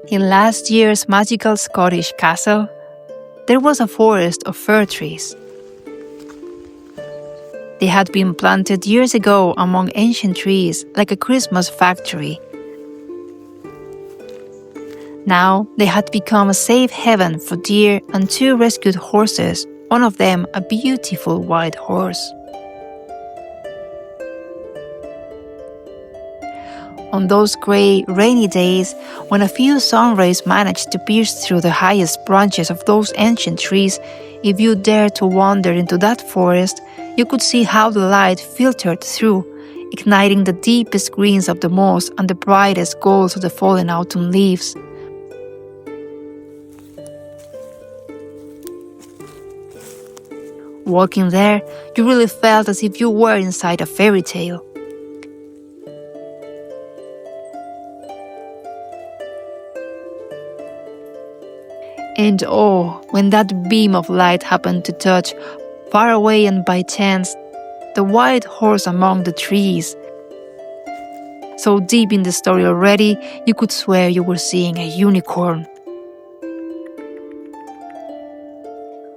In last year's magical Scottish castle, there was a forest of fir trees. They had been planted years ago among ancient trees like a Christmas factory. Now they had become a safe haven for deer and 2 rescued horses, one of them a beautiful white horse. On those grey, rainy days, when a few sun rays managed to pierce through the highest branches of those ancient trees, if you dared to wander into that forest, you could see how the light filtered through, igniting the deepest greens of the moss and the brightest golds of the fallen autumn leaves. Walking there, you really felt as if you were inside a fairy tale. And oh, when that beam of light happened to touch, far away and by chance, the white horse among the trees. So deep in the story already, you could swear you were seeing a unicorn.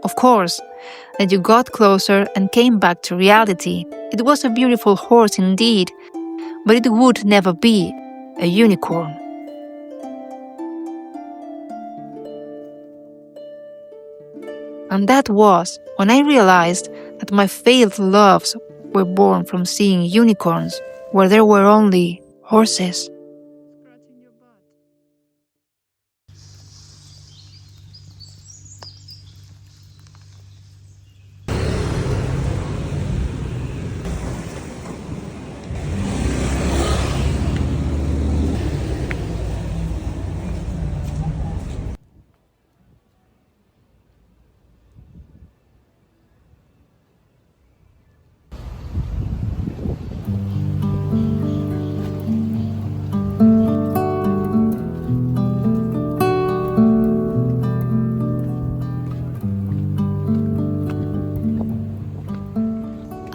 Of course, then you got closer and came back to reality. It was a beautiful horse indeed, but it would never be a unicorn. And that was when I realized that my failed loves were born from seeing unicorns where there were only horses.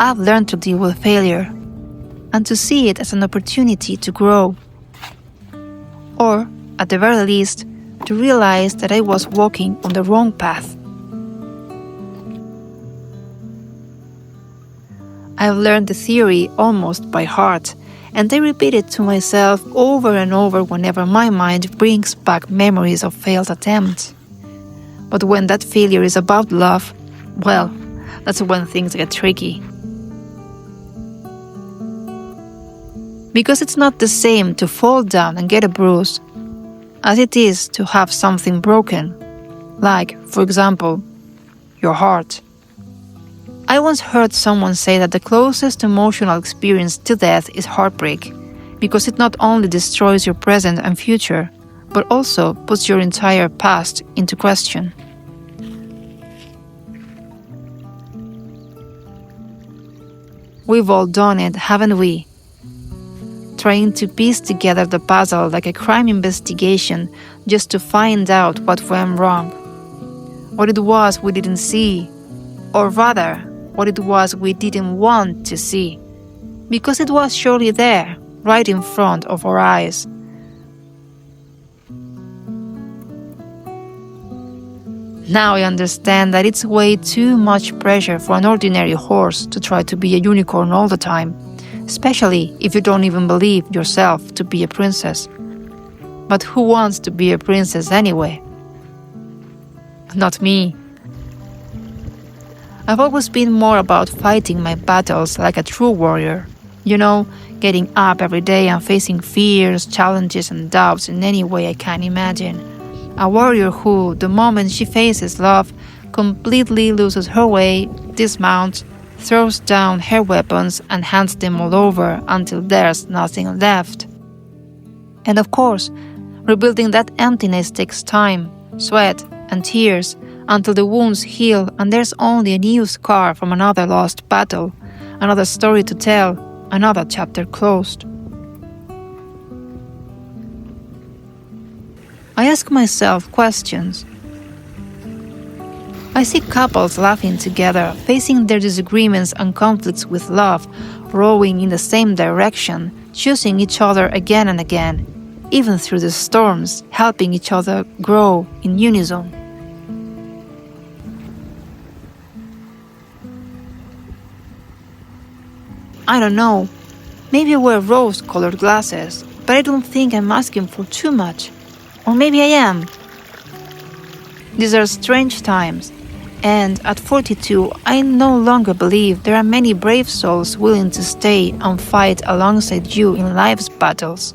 I've learned to deal with failure and to see it as an opportunity to grow. Or, at the very least, to realize that I was walking on the wrong path. I've learned the theory almost by heart, and I repeat it to myself over and over whenever my mind brings back memories of failed attempts. But when that failure is about love, well, that's when things get tricky. Because it's not the same to fall down and get a bruise as it is to have something broken, like, for example, your heart. I once heard someone say that the closest emotional experience to death is heartbreak, because it not only destroys your present and future, but also puts your entire past into question. We've all done it, haven't we? Trying to piece together the puzzle like a crime investigation just to find out what went wrong. What it was we didn't see, or rather, what it was we didn't want to see, because it was surely there, right in front of our eyes. Now I understand that it's way too much pressure for an ordinary horse to try to be a unicorn all the time, especially if you don't even believe yourself to be a princess. But who wants to be a princess anyway? Not me. I've always been more about fighting my battles like a true warrior. You know, getting up every day and facing fears, challenges and doubts in any way I can imagine. A warrior who, the moment she faces love, completely loses her way, dismounts, throws down her weapons and hands them all over until there's nothing left. And of course, rebuilding that emptiness takes time, sweat, and tears until the wounds heal and there's only a new scar from another lost battle, another story to tell, another chapter closed. I ask myself questions. I see couples laughing together, facing their disagreements and conflicts with love, rowing in the same direction, choosing each other again and again, even through the storms, helping each other grow in unison. I don't know, maybe I wear rose-colored glasses, but I don't think I'm asking for too much. Or maybe I am. These are strange times, and at 42, I no longer believe there are many brave souls willing to stay and fight alongside you in life's battles.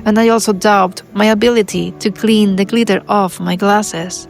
And I also doubt my ability to clean the glitter off my glasses.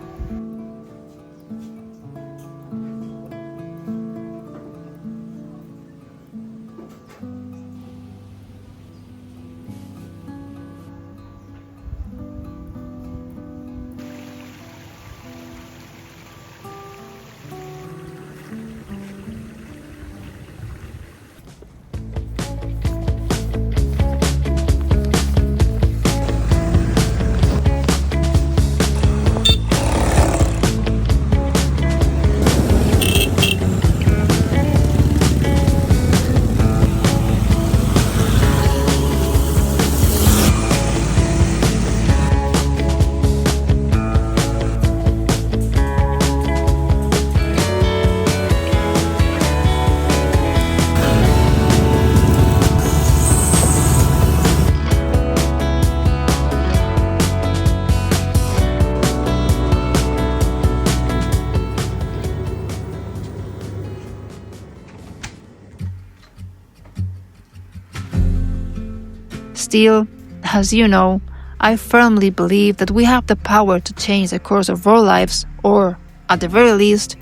Still, as you know, I firmly believe that we have the power to change the course of our lives, or, at the very least,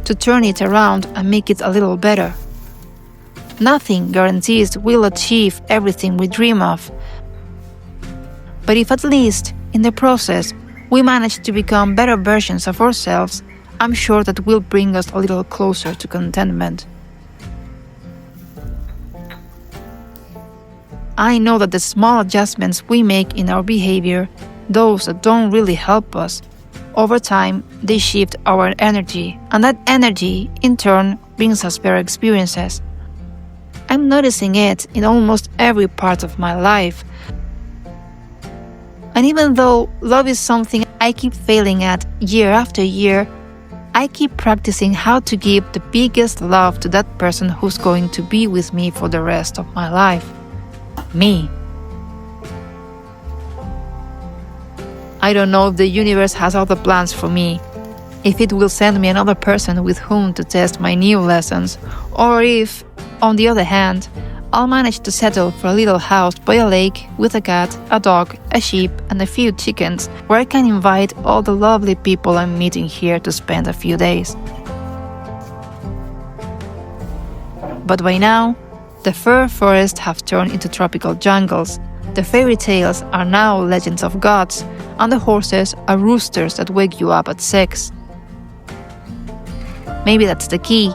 to turn it around and make it a little better. Nothing guarantees we'll achieve everything we dream of. But if at least, in the process, we manage to become better versions of ourselves, I'm sure that will bring us a little closer to contentment. I know that the small adjustments we make in our behavior, those that don't really help us, over time they shift our energy, and that energy, in turn, brings us better experiences. I'm noticing it in almost every part of my life. And even though love is something I keep failing at year after year, I keep practicing how to give the biggest love to that person who's going to be with me for the rest of my life. Me. I don't know if the universe has other plans for me, if it will send me another person with whom to test my new lessons, or if, on the other hand, I'll manage to settle for a little house by a lake with a cat, a dog, a sheep, and a few chickens, where I can invite all the lovely people I'm meeting here to spend a few days. But by now, the fir forests have turned into tropical jungles, the fairy tales are now legends of gods, and the horses are roosters that wake you up at 6. Maybe that's the key,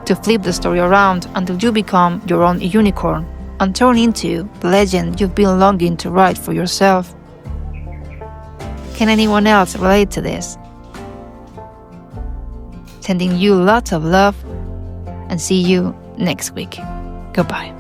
to flip the story around until you become your own unicorn and turn into the legend you've been longing to write for yourself. Can anyone else relate to this? Sending you lots of love, and see you next week. Goodbye.